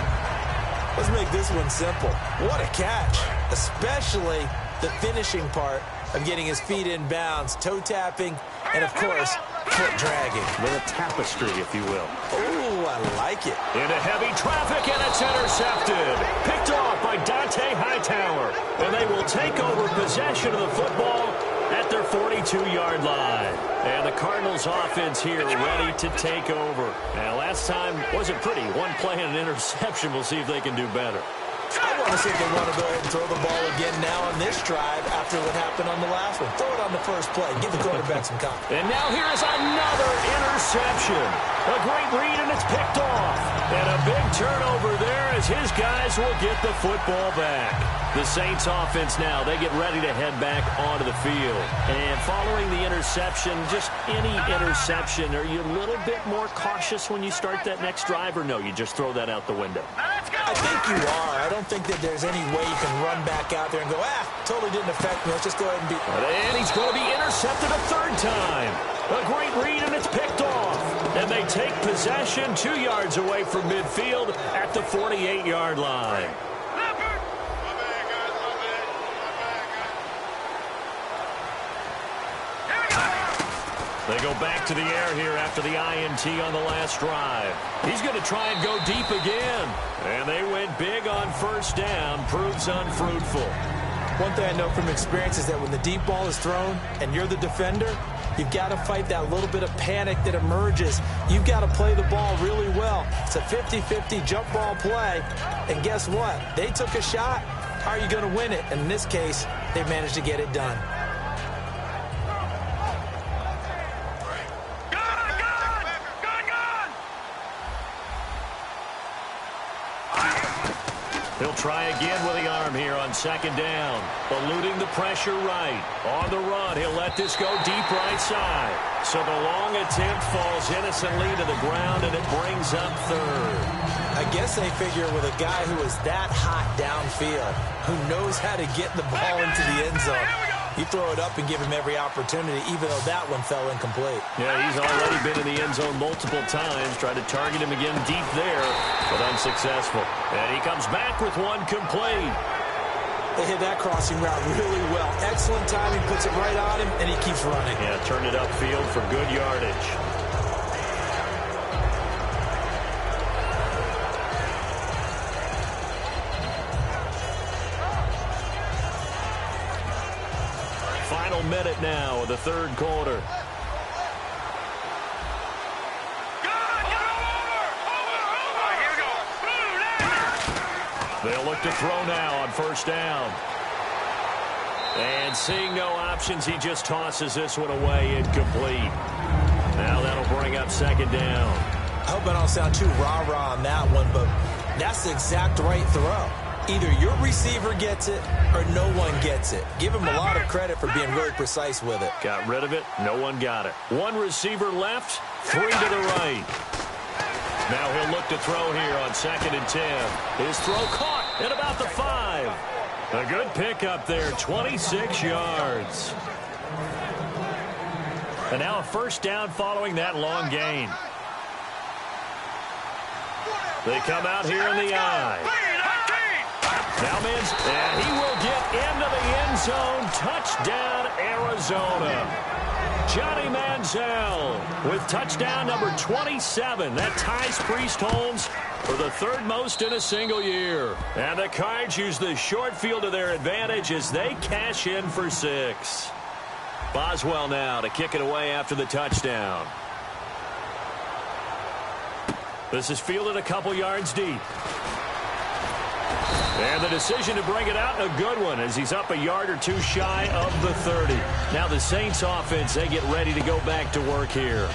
Let's make this one simple. What a catch, especially the finishing part of getting his feet in bounds, toe tapping, and, of course, foot dragging. A little tapestry, if you will. Oh, I like it. Into heavy traffic, and it's intercepted. Picked off by Dante Hightower. And they will take over possession of the football at their 42-yard line. And the Cardinals offense here ready to take over. Now, last time wasn't pretty. 1 play and an interception. We'll see if they can do better. I want to see if they want to go ahead and throw the ball again now on this drive after what happened on the last one. Throw it on the first play. Give the quarterback some confidence. And now here's another interception. A great read, and it's picked off. And a big turnover there as his guys will get the football back. The Saints offense now, they get ready to head back onto the field. And following the interception, just any interception, are you a little bit more cautious when you start that next drive, or no, you just throw that out the window? I think you are. I don't think that there's any way you can run back out there and go, totally didn't affect me. Let's just go ahead and beat. And he's going to be intercepted a 3rd time. A great read, and it's picked off. And they take possession 2 yards away from midfield at the 48-yard line. They go back to the air here after the INT on the last drive. He's going to try and go deep again. And they went big on 1st down. Proves unfruitful. One thing I know from experience is that when the deep ball is thrown and you're the defender, you've got to fight that little bit of panic that emerges. You've got to play the ball really well. It's a 50-50 jump ball play. And guess what? They took a shot. How are you going to win it? And in this case, they managed to get it done. He'll try again with the arm here on 2nd down. Eluding the pressure right. On the run, he'll let this go deep right side. So the long attempt falls innocently to the ground, and it brings up 3rd. I guess they figure with a guy who is that hot downfield, who knows how to get the ball into the end zone, you throw it up and give him every opportunity, even though that one fell incomplete. Yeah, he's already been in the end zone multiple times. Tried to target him again deep there, but unsuccessful. And he comes back with one complete. They hit that crossing route really well. Excellent timing, puts it right on him, and he keeps running. Yeah, turned it upfield for good yardage. Final minute now of the third quarter. They'll look to throw now on first down. And seeing no options, he just tosses this one away incomplete. Now that'll bring up second down. I hope I don't sound too rah-rah on that one, but that's the exact right throw. Either your receiver gets it or no one gets it. Give him a lot of credit for being really precise with it. Got rid of it. No one got it. One receiver left, 3 to the right. Now he'll look to throw here on 2nd and 10. His throw caught at about the 5. A good pickup there, 26 yards. And now a first down following that long gain. They come out here in the eye. Now Mims, and he will get into the end zone. Touchdown, Arizona. Johnny Manziel with touchdown number 27. That ties Priest Holmes for the 3rd most in a single year. And the Cards use the short field to their advantage as they cash in for 6. Boswell now to kick it away after the touchdown. This is fielded a couple yards deep. And the decision to bring it out, a good one, as he's up a yard or 2 shy of the 30. Now the Saints offense, they get ready to go back to work here.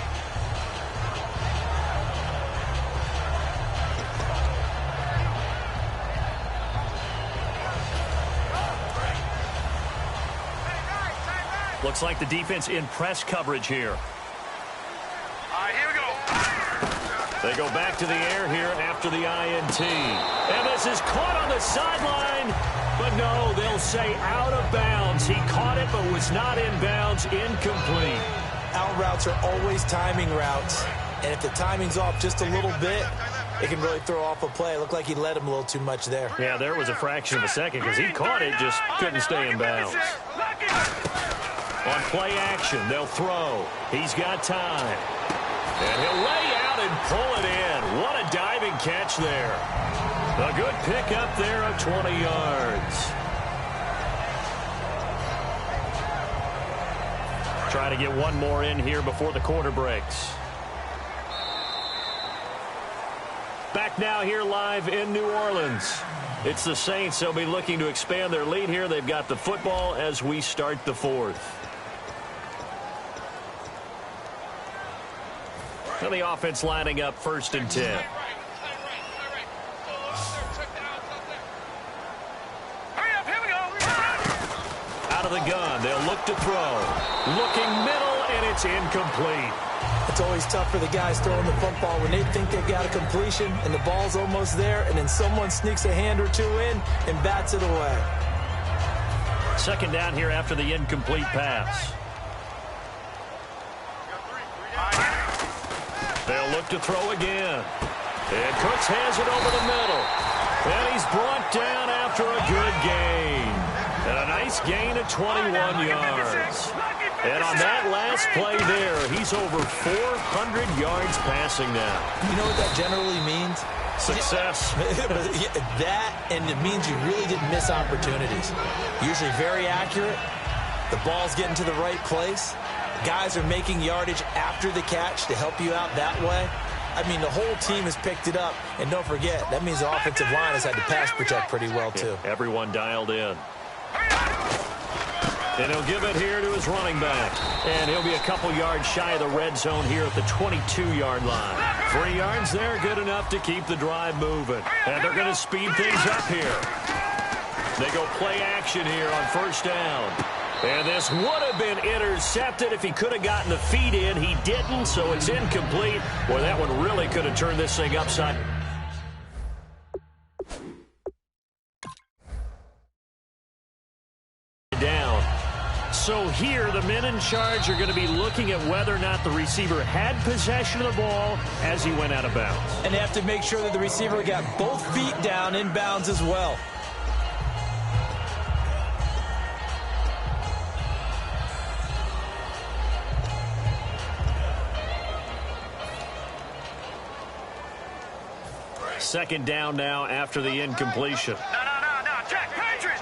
Looks like the defense in press coverage here. All right, here we go. They go back to the air here after the INT. And this is caught on the sideline. But no, they'll say out of bounds. He caught it but was not in bounds. Incomplete. Out routes are always timing routes. And if the timing's off just a little bit, it can really throw off a play. It looked like he led him a little too much there. Yeah, there was a fraction of a second because he caught it, just couldn't stay in bounds. On play action, they'll throw. He's got time. And he'll lay out and pull it in. What a diving catch there. A good pickup there of 20 yards. Try to get one more in here before the quarter breaks. Back now here live in New Orleans. It's the Saints. They'll be looking to expand their lead here. They've got the football as we start the 4th. And the offense lining up 1st and 10. Out of the gun, they'll look to throw. Looking middle, and it's incomplete. It's always tough for the guys throwing the football when they think they've got a completion and the ball's almost there, and then someone sneaks a hand or 2 in and bats it away. 2nd down here after the incomplete pass. They'll look to throw again. And Cooks has it over the middle. And he's brought down after a good gain. And a nice gain of 21 yards. And on that last play there, he's over 400 yards passing now. You know what that generally means? Success. That, and it means you really didn't miss opportunities. Usually very accurate. The ball's getting to the right place. Guys are making yardage after the catch to help you out that way. I mean, the whole team has picked it up. And don't forget, that means the offensive line has had to pass protect pretty well, too. Yeah, everyone dialed in. And he'll give it here to his running back. And he'll be a couple yards shy of the red zone here at the 22-yard line. 3 yards there, good enough to keep the drive moving. And they're going to speed things up here. They go play action here on 1st down. And this would have been intercepted if he could have gotten the feet in. He didn't, so it's incomplete. Boy, that one really could have turned this thing upside down. So here, the men in charge are going to be looking at whether or not the receiver had possession of the ball as he went out of bounds. And they have to make sure that the receiver got both feet down in bounds as well. Second down now after the incompletion. No, Jack, Patriot!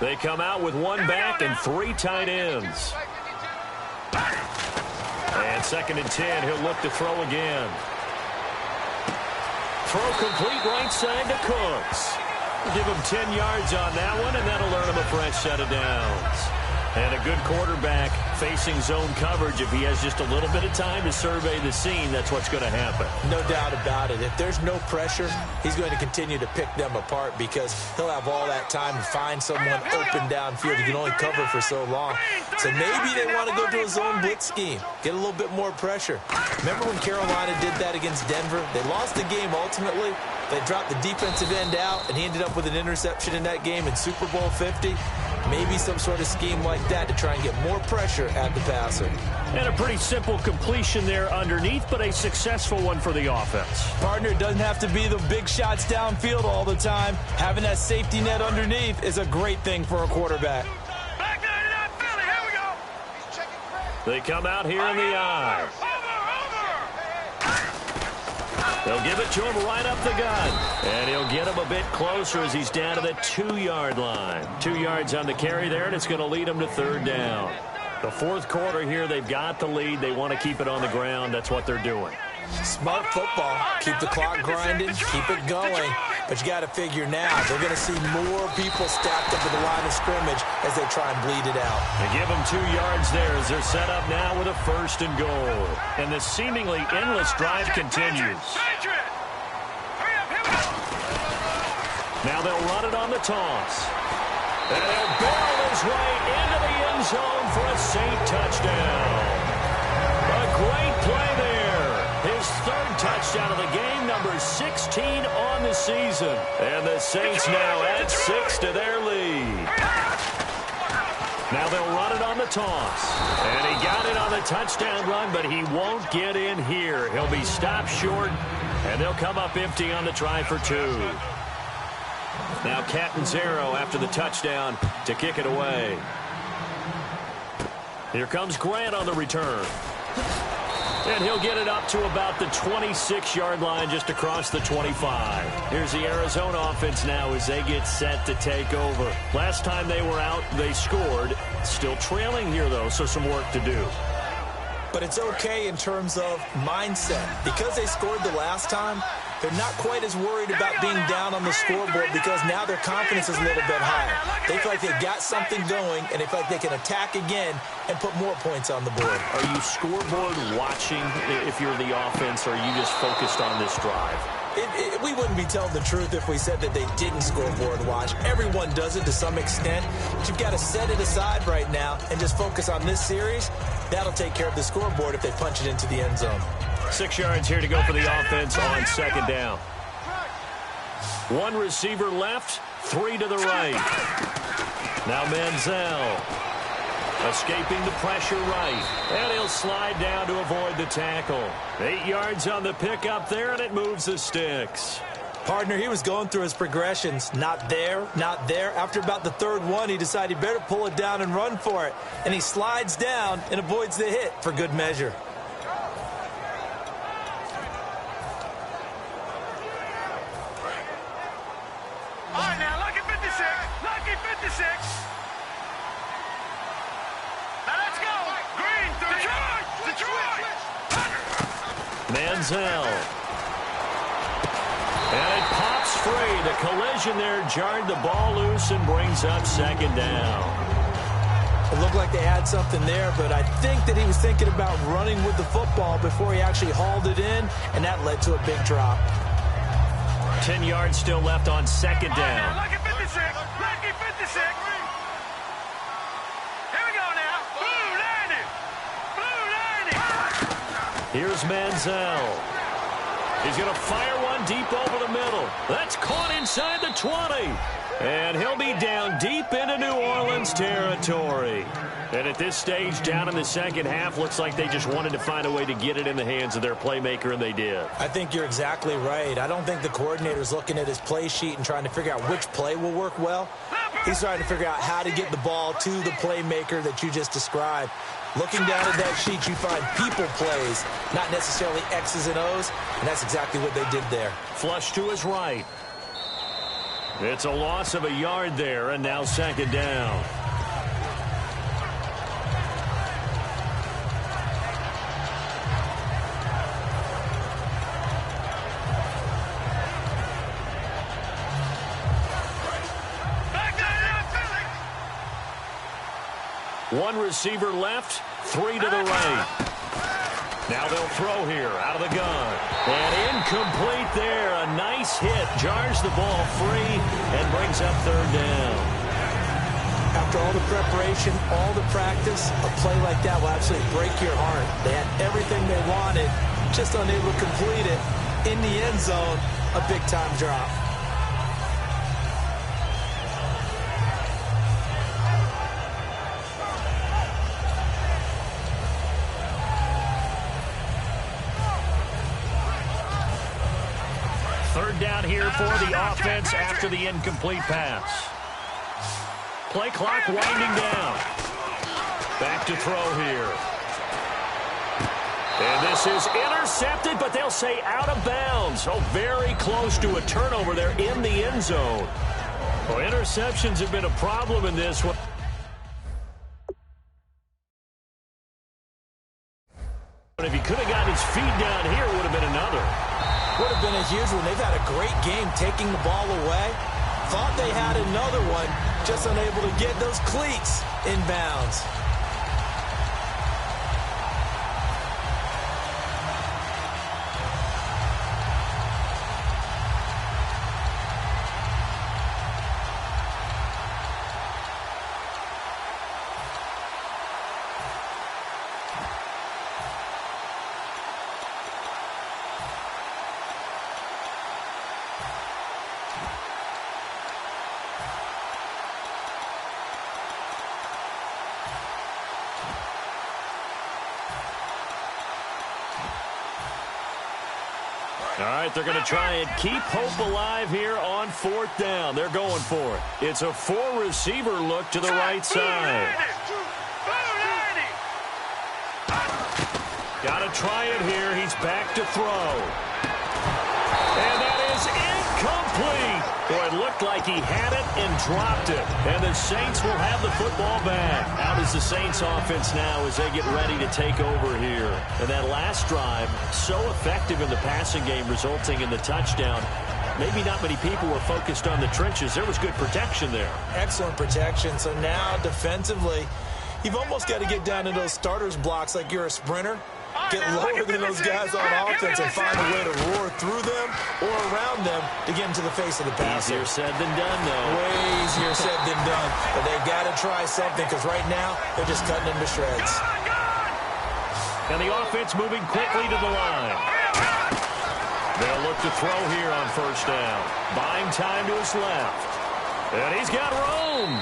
They come out with one back and 3 tight ends. And 2nd and 10, he'll look to throw again. Throw complete right side to Cooks. Give him 10 yards on that one, and that'll earn him a fresh set of downs. And a good quarterback facing zone coverage. If he has just a little bit of time to survey the scene, that's what's going to happen. No doubt about it. If there's no pressure, he's going to continue to pick them apart because he'll have all that time to find someone open downfield. He can only cover for so long. So maybe they want to go to a zone blitz scheme, get a little bit more pressure. Remember when Carolina did that against Denver? They lost the game ultimately. They dropped the defensive end out, and he ended up with an interception in that game in Super Bowl 50. Maybe some sort of scheme like that to try and get more pressure at the passer. And a pretty simple completion there underneath, but a successful one for the offense. Partner, it doesn't have to be the big shots downfield all the time. Having that safety net underneath is a great thing for a quarterback. Back 99 Philly, here we go. They come out here in the eye. Over. They'll give it to him right up the gut. And he'll get him a bit closer as he's down to the 2-yard line. 2 yards on the carry there, and it's going to lead him to 3rd down. The 4th quarter here, they've got the lead. They want to keep it on the ground. That's what they're doing. Smart football. Keep the clock grinding. Keep it going. But you got to figure now, they're going to see more people stacked up at the line of scrimmage as they try and bleed it out. They give them 2 yards there as they're set up now with a 1st and goal. And the seemingly endless drive continues. Now they'll run it on the toss. And he'll barrel his way into the end zone for a Saint touchdown. A great play there. His 3rd touchdown of the game, number 16 on the season. And the Saints now add 6 to their lead. Now they'll run it on the toss. And he got it on the touchdown run, but he won't get in here. He'll be stopped short, and they'll come up empty on the try for 2. Now Catanzaro after the touchdown to kick it away. Here comes Grant on the return. And he'll get it up to about the 26-yard line just across the 25. Here's the Arizona offense now as they get set to take over. Last time they were out, they scored. Still trailing here, though, so some work to do. But it's okay in terms of mindset. Because they scored the last time, they're not quite as worried about being down on the scoreboard because now their confidence is a little bit higher. They feel like they've got something going, and they feel like they can attack again and put more points on the board. Are you scoreboard watching if you're the offense, or are you just focused on this drive? We wouldn't be telling the truth if we said that they didn't scoreboard watch. Everyone does it to some extent. But you've got to set it aside right now and just focus on this series. That'll take care of the scoreboard if they punch it into the end zone. 6 yards here to go for the offense on 2nd down. 1 receiver left, 3 to the right. Now Manziel escaping the pressure right. And he'll slide down to avoid the tackle. 8 yards on the pickup there, and it moves the sticks. Partner, he was going through his progressions. Not there, not there. After about the 3rd one, he decided he better pull it down and run for it. And he slides down and avoids the hit for good measure. All right, now, lucky 56. Lucky 56. Now, let's go. Green, Detroit. Manziel. And it pops free. The collision there jarred the ball loose and brings up 2nd down. It looked like they had something there, but I think that he was thinking about running with the football before he actually hauled it in, and that led to a big drop. 10 yards still left on 2nd down. Lucky 56. Lucky 56. Here we go now. Blue 90. Here's Manziel. He's going to fire one deep over the middle. That's caught inside the 20. And he'll be down deep into New Orleans territory. And at this stage, down in the second half, looks like they just wanted to find a way to get it in the hands of their playmaker, and they did. I think you're exactly right. I don't think the coordinator's looking at his play sheet and trying to figure out which play will work well. He's trying to figure out how to get the ball to the playmaker that you just described. Looking down at that sheet, you find people plays, not necessarily X's and O's, and that's exactly what they did there. Flush to his right. It's a loss of a yard there, and now second down. One receiver left, three to the right. Now they'll throw here out of the gun. And incomplete there. A nice hit. Jars the ball free and brings up third down. After all the preparation, all the practice, a play like that will absolutely break your heart. They had everything they wanted, just unable to complete it. In the end zone, a big-time drop. Third down here for the offense after the incomplete pass. Play clock winding down. Back to throw here. And this is intercepted, but they'll say out of bounds. Oh, very close to a turnover there in the end zone. Well, interceptions have been a problem in this one. But if he could have gotten his feet down here, it would have been another. Would have been a huge one. They've had a great game taking the ball away. Thought they had another one, just unable to get those cleats in bounds. All right, they're going to try and keep hope alive here on fourth down. They're going for it. It's a four-receiver look to the right side. Got to try it here. He's back to throw. And that is incomplete. Boy, it looked like he had it and dropped it. And the Saints will have the football back. Out is the Saints offense now as they get ready to take over here. And that last drive, so effective in the passing game, resulting in the touchdown. Maybe not many people were focused on the trenches. There was good protection there. Excellent protection. So now, defensively, you've almost got to get down to those starters blocks like you're a sprinter. Get lower than those guys on offense and find a way to roar through them or around them to get into the face of the passer. Easier said than done, though. Way easier said than done. But they've got to try something because right now they're just cutting them to shreds. And the offense moving quickly to the line. They'll look to throw here on first down. Buying time to his left. And he's got room.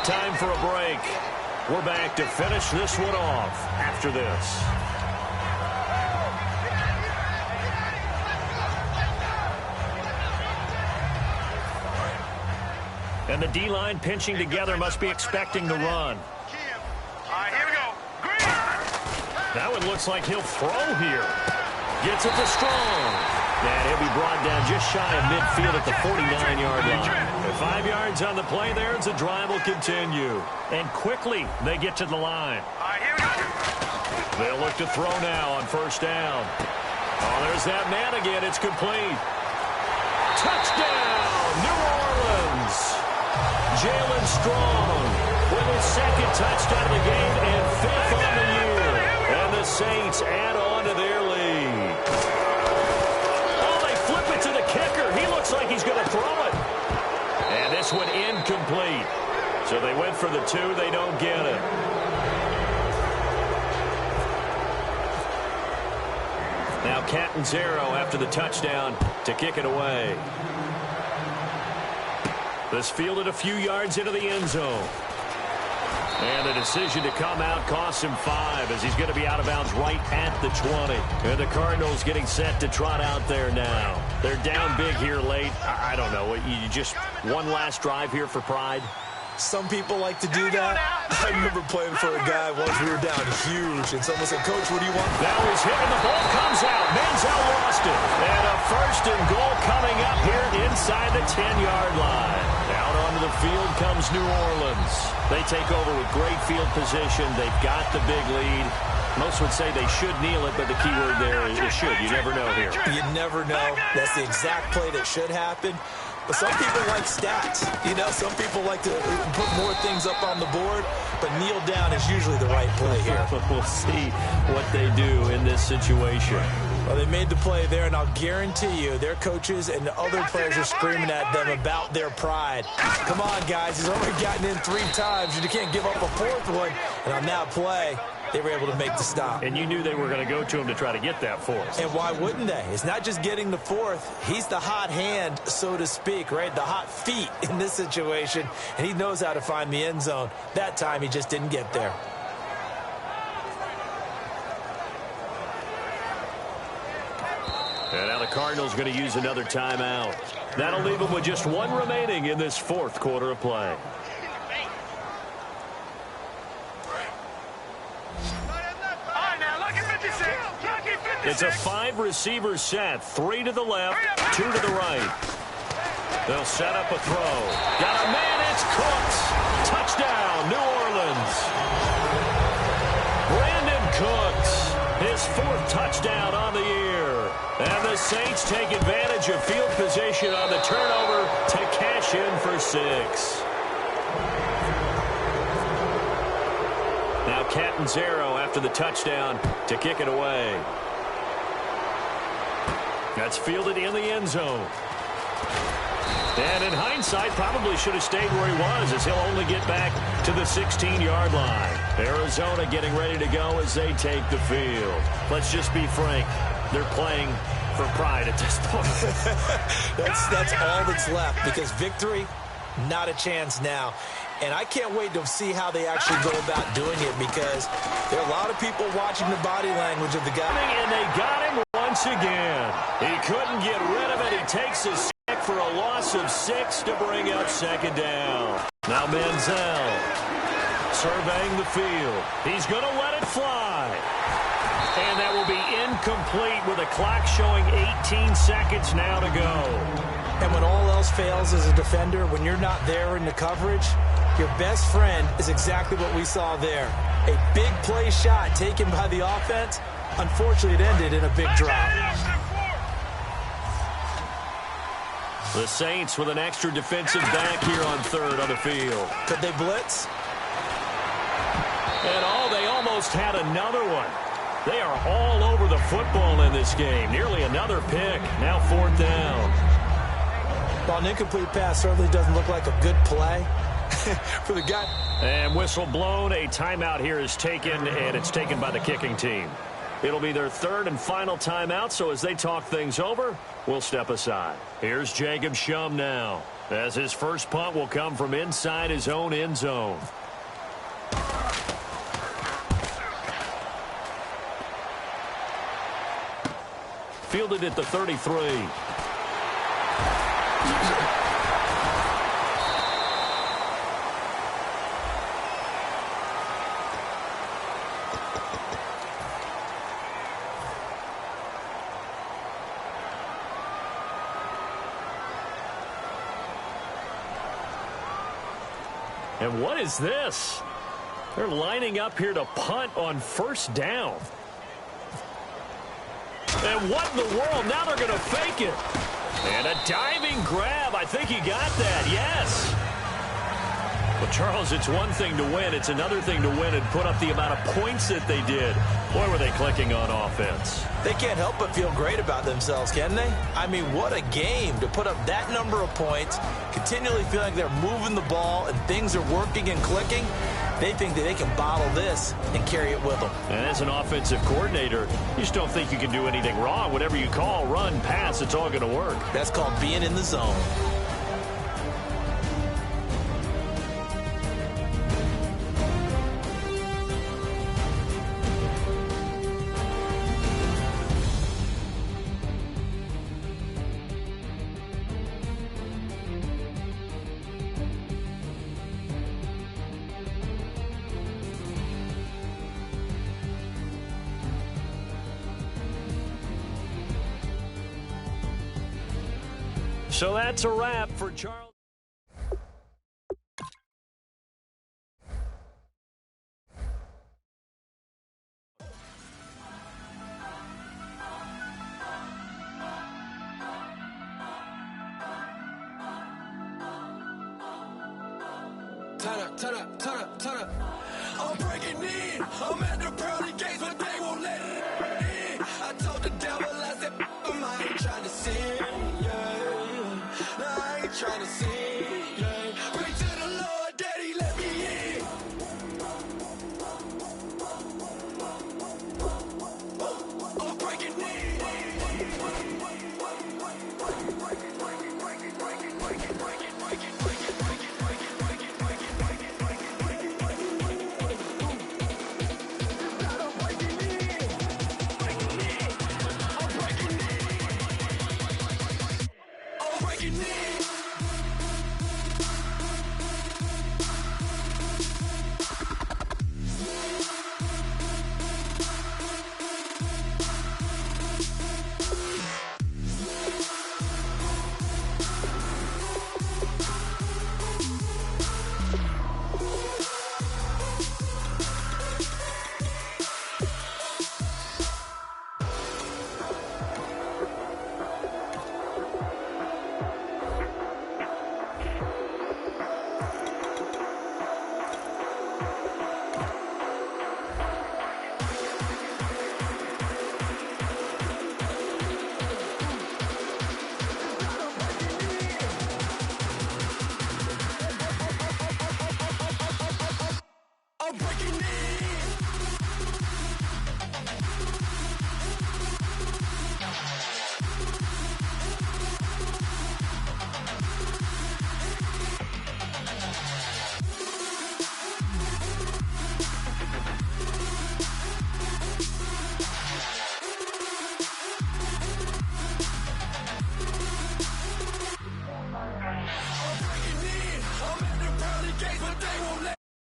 Time for a break. We're back to finish this one off after this. And the D-line pinching together must be expecting the run. All right, here we go. Green. That one looks like he'll throw here. Gets it to Strong. And he'll be brought down just shy of midfield at the 49-yard line. And 5 yards on the play there as the drive will continue. And quickly they get to the line. All right, here we go. They'll look to throw now on first down. Oh, there's that man again. It's complete. Touchdown, New Orleans. Jalen Strong with his second touchdown of the game and fifth on the year. And the Saints add on to their lead. Oh, they flip it to the kicker. He looks like he's going to throw it. And this one incomplete. So they went for the two. They don't get it. Now Catanzaro after the touchdown to kick it away. This fielded a few yards into the end zone. And the decision to come out costs him 5 as he's going to be out of bounds right at the 20. And the Cardinals getting set to trot out there now. They're down big here late. I don't know. You just one last drive here for pride? Some people like to do that. I remember playing for a guy once we were down huge, and someone said, "Coach, what do you want?" Now he's hit, and the ball comes out. Menzel lost it. And a first and goal coming up here inside the 10-yard line. Out onto the field comes New Orleans. They take over with great field position. They've got the big lead. Most would say they should kneel it, but the key word there is should. You never know here. You never know. That's the exact play that should happen. But some people like stats. You know, some people like to put more things up on the board, but kneel down is usually the right play here. We'll see what they do in this situation. Well, they made the play there, and I'll guarantee you their coaches and the other players are screaming at them about their pride. Come on, guys. He's already gotten in 3 times, and you can't give up a 4th one. And on that play, they were able to make the stop. And you knew they were going to go to him to try to get that 4th. And why wouldn't they? It's not just getting the 4th. He's the hot hand, so to speak, right? The hot feet in this situation, and he knows how to find the end zone. That time, he just didn't get there. And now the Cardinals going to use another timeout. That'll leave them with just 1 remaining in this 4th quarter of play. It's a 5-receiver set. 3 to the left, 2 to the right. They'll set up a throw. Got a man, it's Cooks. Touchdown, New Orleans. Brandon Cooks, his 4th touchdown on the year. And the Saints take advantage of field position on the turnover to cash in for 6. Now Catanzaro after the touchdown to kick it away. That's fielded in the end zone. And in hindsight, probably should have stayed where he was, as he'll only get back to the 16-yard line. Arizona getting ready to go as they take the field. Let's just be frank. They're playing for pride at this point. That's all that's left, because victory, not a chance now. And I can't wait to see how they actually go about doing it, because there are a lot of people watching the body language of the guy. And they got him once again. He couldn't get rid of it. He takes a sack for a loss of 6 to bring up 2nd down. Now Menzel surveying the field. He's going to let it fly. And that will be incomplete with a clock showing 18 seconds now to go. And when all else fails as a defender, when you're not there in the coverage, your best friend is exactly what we saw there. A big play shot taken by the offense. Unfortunately, it ended in a big drop. The Saints with an extra defensive back here on 3rd on the field. Could they blitz? And they almost had another one. They are all over the football in this game. Nearly another pick. Now 4th down. Well, an incomplete pass certainly doesn't look like a good play for the guy. And whistle blown. A timeout here is taken, and it's taken by the kicking team. It'll be their 3rd and final timeout, so as they talk things over, we'll step aside. Here's Jacob Shum now, as his first punt will come from inside his own end zone. Fielded at the 33. And what is this? They're lining up here to punt on 1st down. And what in the world? Now they're going to fake it. And a diving grab. I think he got that. Yes. Well, Charles, it's one thing to win. It's another thing to win and put up the amount of points that they did. Boy, were they clicking on offense. They can't help but feel great about themselves, can they? I mean, what a game to put up that number of points, continually feel like they're moving the ball and things are working and clicking. They think that they can bottle this and carry it with them. And as an offensive coordinator, you just don't think you can do anything wrong. Whatever you call, run, pass, it's all going to work. That's called being in the zone. So that's a wrap for Charles. Turn up. I'm breaking in. I'm at the pearly gates, but they won't let it in. I told the devil, I said, I ain't trying to sin, yeah. No, I ain't trying to sin, yeah. Pray to the Lord, Daddy, let me in. I'm breaking in. Breaking in.